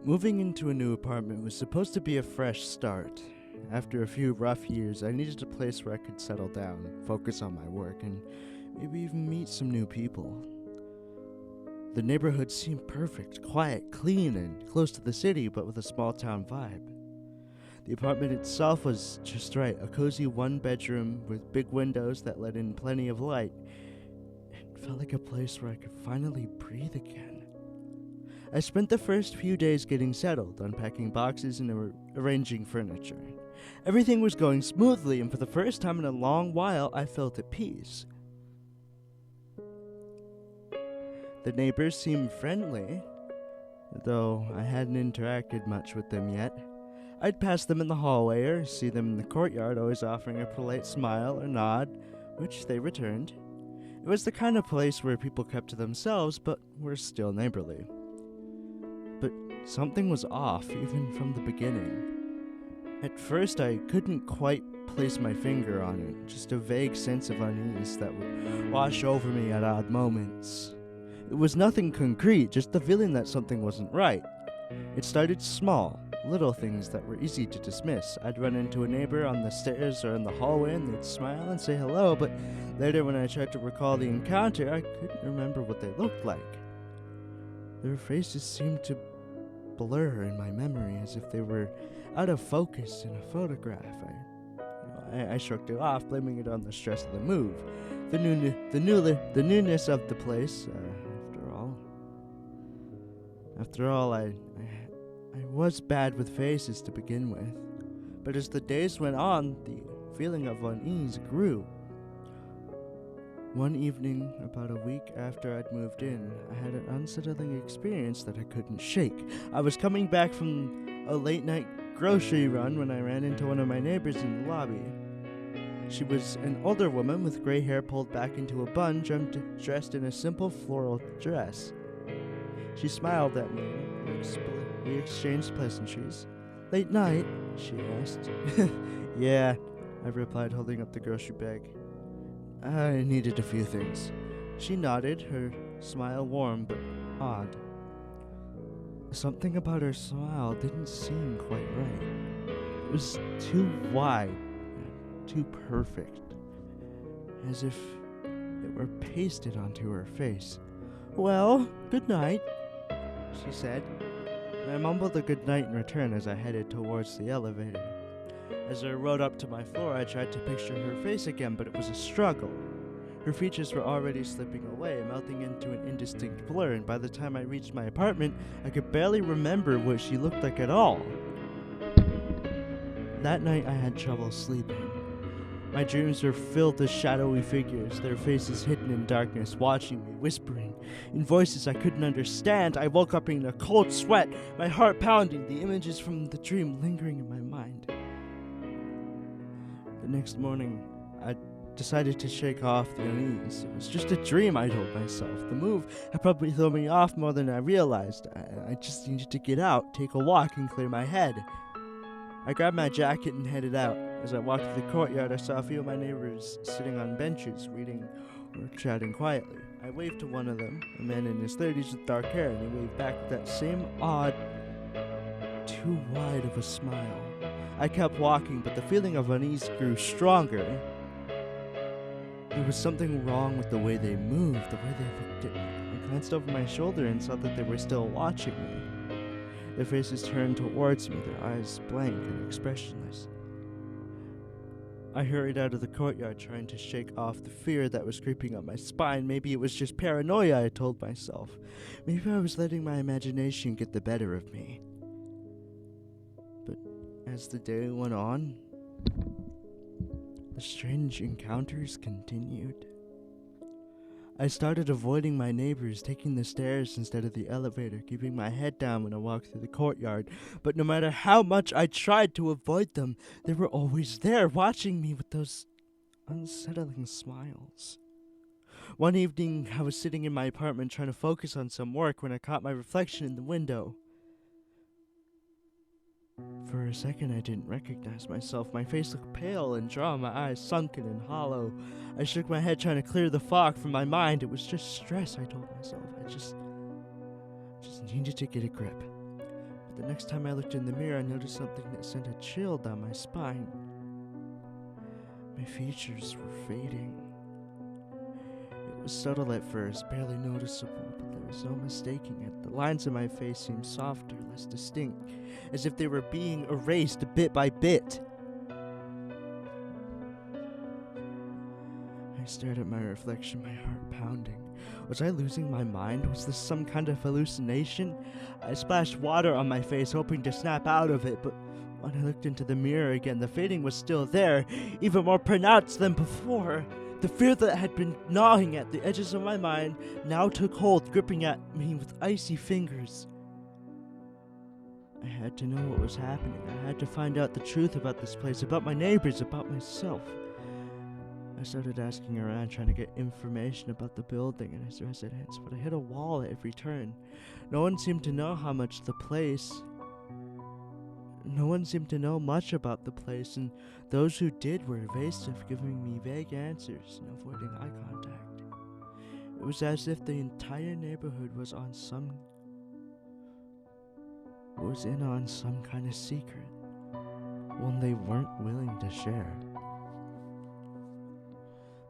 Moving into a new apartment was supposed to be a fresh start. After a few rough years, I needed a place where I could settle down, focus on my work, and maybe even meet some new people. The neighborhood seemed perfect, quiet, clean, and close to the city, but with a small town vibe. The apartment itself was just right, a cozy one-bedroom with big windows that let in plenty of light. It felt like a place where I could finally breathe again. I spent the first few days getting settled, unpacking boxes and arranging furniture. Everything was going smoothly, and for the first time in a long while, I felt at peace. The neighbors seemed friendly, though I hadn't interacted much with them yet. I'd pass them in the hallway or see them in the courtyard, always offering a polite smile or nod, which they returned. It was the kind of place where people kept to themselves, but were still neighborly. But something was off, even from the beginning. At first, I couldn't quite place my finger on it, just a vague sense of unease that would wash over me at odd moments. It was nothing concrete, just the feeling that something wasn't right. It started small, little things that were easy to dismiss. I'd run into a neighbor on the stairs or in the hallway, and they'd smile and say hello, but later when I tried to recall the encounter, I couldn't remember what they looked like. Their faces seemed to blur in my memory as if they were out of focus in a photograph. I shrugged it off, blaming it on the stress of the move. The newness of the place, After all, I was bad with faces to begin with. But as the days went on, the feeling of unease grew. One evening, about a week after I'd moved in, I had an unsettling experience that I couldn't shake. I was coming back from a late-night grocery run when I ran into one of my neighbors in the lobby. She was an older woman with gray hair pulled back into a bun, dressed in a simple floral dress. She smiled at me. We exchanged pleasantries. "Late night?" she asked. "Yeah," I replied, holding up the grocery bag. "I needed a few things." She nodded, her smile warm but odd. Something about her smile didn't seem quite right. It was too wide, too perfect, as if it were pasted onto her face. "Well, good night," she said. I mumbled a good night in return as I headed towards the elevator. As I rode up to my floor, I tried to picture her face again, but it was a struggle. Her features were already slipping away, melting into an indistinct blur, and by the time I reached my apartment, I could barely remember what she looked like at all. That night, I had trouble sleeping. My dreams were filled with shadowy figures, their faces hidden in darkness, watching me, whispering in voices I couldn't understand. I woke up in a cold sweat, my heart pounding, the images from the dream lingering in my mind. The next morning, I decided to shake off the unease. It was just a dream, I told myself. The move had probably thrown me off more than I realized. I just needed to get out, take a walk, and clear my head. I grabbed my jacket and headed out. As I walked through the courtyard, I saw a few of my neighbors sitting on benches, reading or chatting quietly. I waved to one of them, a man in his 30s with dark hair, and he waved back with that same odd, too wide of a smile. I kept walking, but the feeling of unease grew stronger. There was something wrong with the way they moved, the way they looked at me. I glanced over my shoulder and saw that they were still watching me. Their faces turned towards me, their eyes blank and expressionless. I hurried out of the courtyard, trying to shake off the fear that was creeping up my spine. Maybe it was just paranoia, I told myself. Maybe I was letting my imagination get the better of me. But as the day went on, the strange encounters continued. I started avoiding my neighbors, taking the stairs instead of the elevator, keeping my head down when I walked through the courtyard. But no matter how much I tried to avoid them, they were always there, watching me with those unsettling smiles. One evening, I was sitting in my apartment trying to focus on some work when I caught my reflection in the window. For a second, I didn't recognize myself. My face looked pale and drawn, my eyes sunken and hollow. I shook my head, trying to clear the fog from my mind. It was just stress, I told myself. I just needed to get a grip. But The next time I looked in the mirror, I noticed something that sent a chill down my spine. My features were fading. It was subtle at first, barely noticeable, but there was no mistaking it. The lines in my face seemed softer, less distinct, as if they were being erased bit by bit. I stared at my reflection, my heart pounding. Was I losing my mind? Was this some kind of hallucination? I splashed water on my face, hoping to snap out of it, but when I looked into the mirror again, the fading was still there, even more pronounced than before. The fear that had been gnawing at the edges of my mind now took hold, gripping at me with icy fingers. I had to know what was happening. I had to find out the truth about this place, about my neighbors, about myself. I started asking around, trying to get information about the building and its residents, but I hit a wall at every turn. No one seemed to know much about the place, and those who did were evasive, giving me vague answers and avoiding eye contact. It was as if the entire neighborhood was in on some kind of secret, one they weren't willing to share.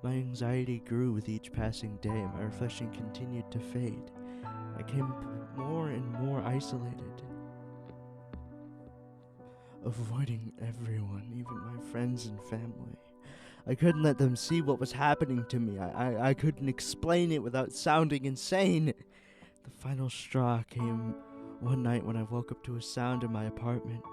My anxiety grew with each passing day, and my reflection continued to fade. I became more and more isolated, avoiding everyone, even my friends and family. I couldn't let them see what was happening to me. I couldn't explain it without sounding insane. The final straw came one night when I woke up to a sound in my apartment.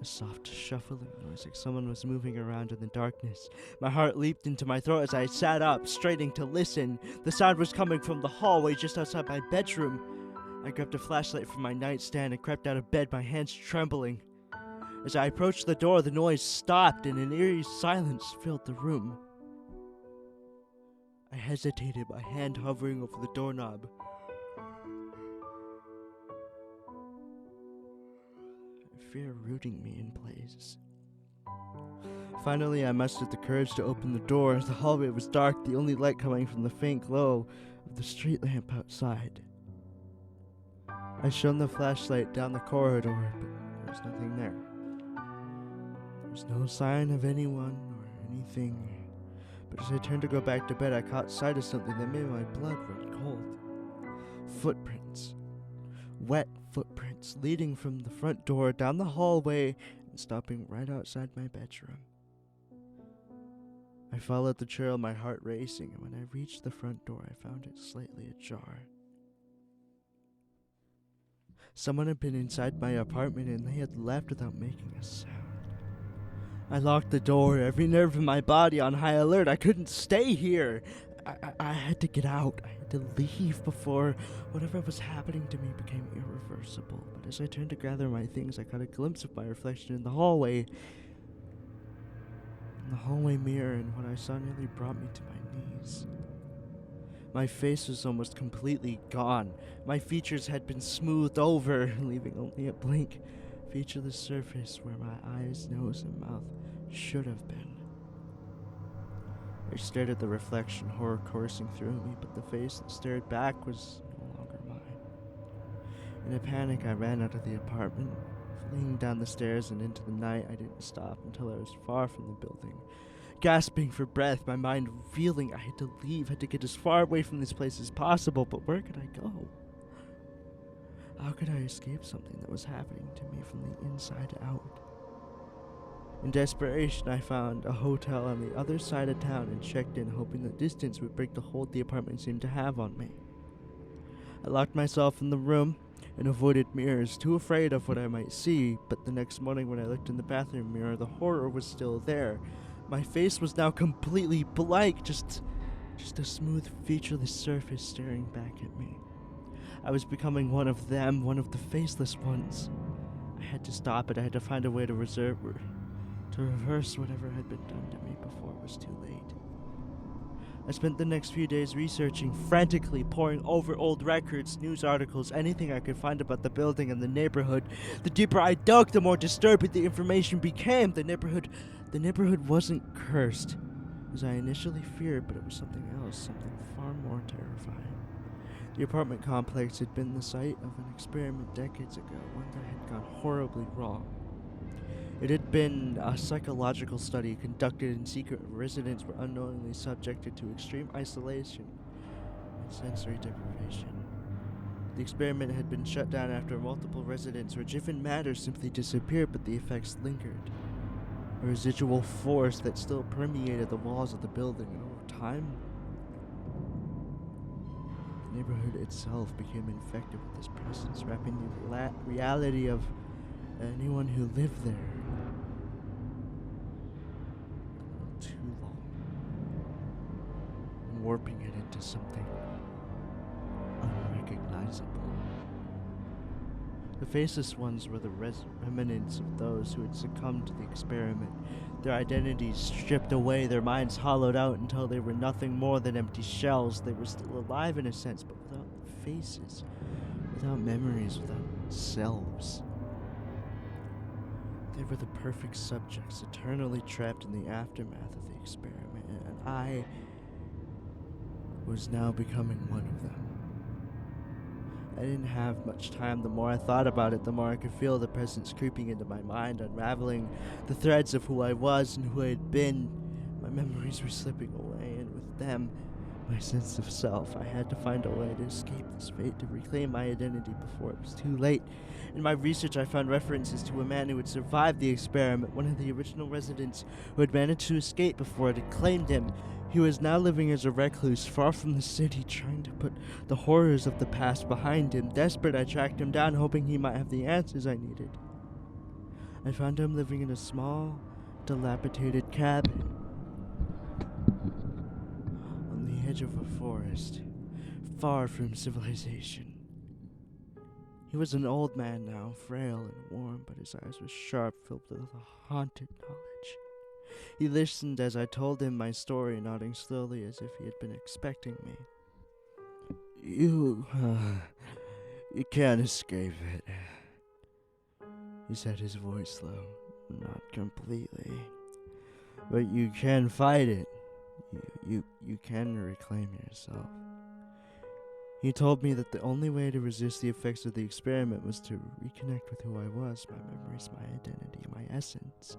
A soft shuffling noise, like someone was moving around in the darkness. My heart leaped into my throat as I sat up, straining to listen. The sound was coming from the hallway just outside my bedroom. I grabbed a flashlight from my nightstand and crept out of bed, my hands trembling. As I approached the door, the noise stopped and an eerie silence filled the room. I hesitated, my hand hovering over the doorknob. Fear rooting me in place. Finally, I mustered the courage to open the door. The hallway was dark, the only light coming from the faint glow of the street lamp outside. I shone the flashlight down the corridor, but there was nothing there. There was no sign of anyone or anything. But as I turned to go back to bed, I caught sight of something that made my blood run cold. Footprints. Wet footprints leading from the front door down the hallway and stopping right outside my bedroom. I followed the trail, my heart racing, and when I reached the front door, I found it slightly ajar. Someone had been inside my apartment and they had left without making a sound. I locked the door, every nerve in my body on high alert. I couldn't stay here. I had to get out. I had to leave before whatever was happening to me became irreversible. But as I turned to gather my things, I caught a glimpse of my reflection in the hallway. In the hallway mirror, and what I saw nearly brought me to my knees. My face was almost completely gone. My features had been smoothed over, leaving only a blank, featureless surface where my eyes, nose, and mouth should have been. I stared at the reflection, horror coursing through me, but the face that stared back was no longer mine. In a panic, I ran out of the apartment. Fleeing down the stairs and into the night, I didn't stop until I was far from the building. Gasping for breath, my mind reeling, I had to leave, had to get as far away from this place as possible, but where could I go? How could I escape something that was happening to me from the inside out? In desperation, I found a hotel on the other side of town and checked in, hoping that distance would break the hold the apartment seemed to have on me. I locked myself in the room and avoided mirrors, too afraid of what I might see, but the next morning when I looked in the bathroom mirror, the horror was still there. My face was now completely blank, just a smooth, featureless surface staring back at me. I was becoming one of them, one of the faceless ones. I had to stop it. I had to find a way to reverse whatever had been done to me before it was too late. I spent the next few days researching, frantically poring over old records, news articles, anything I could find about the building and the neighborhood. The deeper I dug, the more disturbing the information became. The neighborhood wasn't cursed, as I initially feared, but it was something else, something far more terrifying. The apartment complex had been the site of an experiment decades ago, one that had gone horribly wrong. It had been a psychological study conducted in secret where residents were unknowingly subjected to extreme isolation and sensory deprivation. The experiment had been shut down after multiple residents or given matter simply disappeared, but the effects lingered. A residual force that still permeated the walls of the building, and over time, the neighborhood itself became infected with this presence, wrapping the reality of anyone who lived there a little too long, and warping it into something unrecognizable. The faceless ones were the remnants of those who had succumbed to the experiment, their identities stripped away, their minds hollowed out until they were nothing more than empty shells. They were still alive in a sense, but without faces, without memories, without selves. They were the perfect subjects, eternally trapped in the aftermath of the experiment, and I was now becoming one of them. I didn't have much time. The more I thought about it, the more I could feel the presence creeping into my mind, unraveling the threads of who I was and who I had been. My memories were slipping away, and with them, my sense of self. I had to find a way to escape this fate, to reclaim my identity before it was too late. In my research, I found references to a man who had survived the experiment, one of the original residents who had managed to escape before it had claimed him. He was now living as a recluse, far from the city, trying to put the horrors of the past behind him. Desperate, I tracked him down, hoping he might have the answers I needed. I found him living in a small, dilapidated cabin on the edge of a forest, far from civilization. He was an old man now, frail and warm, but his eyes were sharp, filled with a haunted knowledge. He listened as I told him my story, nodding slowly as if he had been expecting me. You can't escape it, he said, his voice low. Not completely. But you can fight it. You can reclaim yourself. He told me that the only way to resist the effects of the experiment was to reconnect with who I was, my memories, my identity, my essence.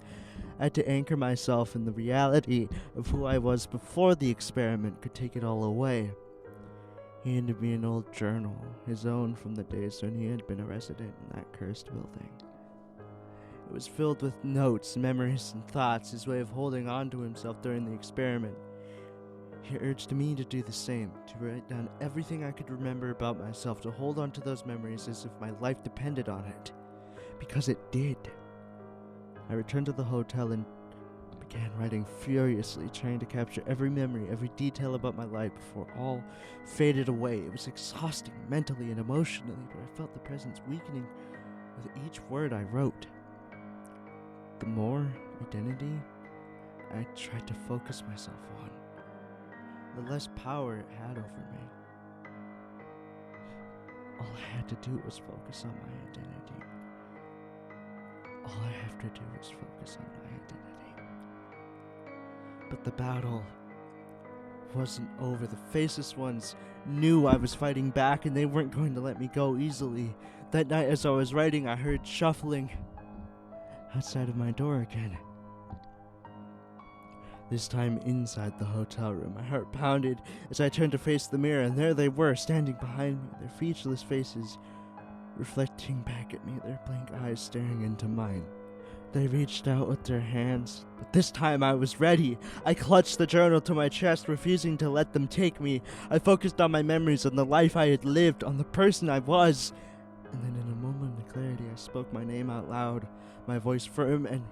I had to anchor myself in the reality of who I was before the experiment could take it all away. He handed me an old journal, his own from the days when he had been a resident in that cursed building. It was filled with notes, memories, and thoughts, his way of holding on to himself during the experiment. He urged me to do the same, to write down everything I could remember about myself, to hold on to those memories as if my life depended on it. Because it did. I returned to the hotel and began writing furiously, trying to capture every memory, every detail about my life before all faded away. It was exhausting mentally and emotionally, but I felt the presence weakening with each word I wrote. The more identity I tried to focus myself on, the less power it had over me. All I had to do was focus on my identity. All I have to do is focus on my identity. But the battle wasn't over. The faceless ones knew I was fighting back, and they weren't going to let me go easily. That night as I was writing, I heard shuffling outside of my door again. This time inside the hotel room. My heart pounded as I turned to face the mirror, and there they were, standing behind me, their featureless faces reflecting back at me, their blank eyes staring into mine. They reached out with their hands, but this time I was ready. I clutched the journal to my chest, refusing to let them take me. I focused on my memories, on the life I had lived, on the person I was. And then in a moment of clarity, I spoke my name out loud, my voice firm and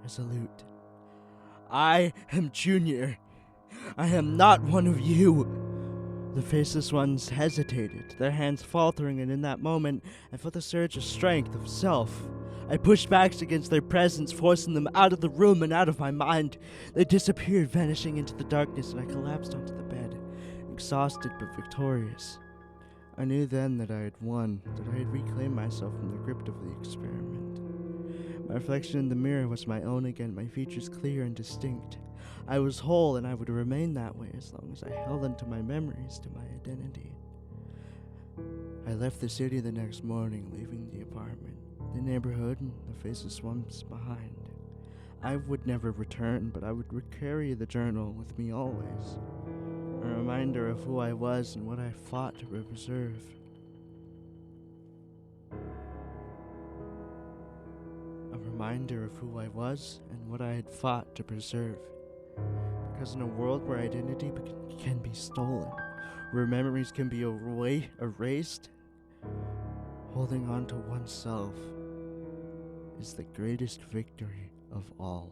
resolute. I am Junior. I am not one of you. The faceless ones hesitated, their hands faltering, and in that moment, I felt a surge of strength, of self. I pushed back against their presence, forcing them out of the room and out of my mind. They disappeared, vanishing into the darkness, and I collapsed onto the bed, exhausted but victorious. I knew then that I had won, that I had reclaimed myself from the grip of the experiment. My reflection in the mirror was my own again, my features clear and distinct. I was whole, and I would remain that way as long as I held onto my memories, to my identity. I left the city the next morning, leaving the apartment, the neighborhood, and the faceless swamps behind. I would never return, but I would carry the journal with me always, a reminder of who I was and what I fought to preserve. A reminder of who I was and what I had fought to preserve. Because in a world where identity can be stolen, where memories can be erased, holding on to oneself is the greatest victory of all.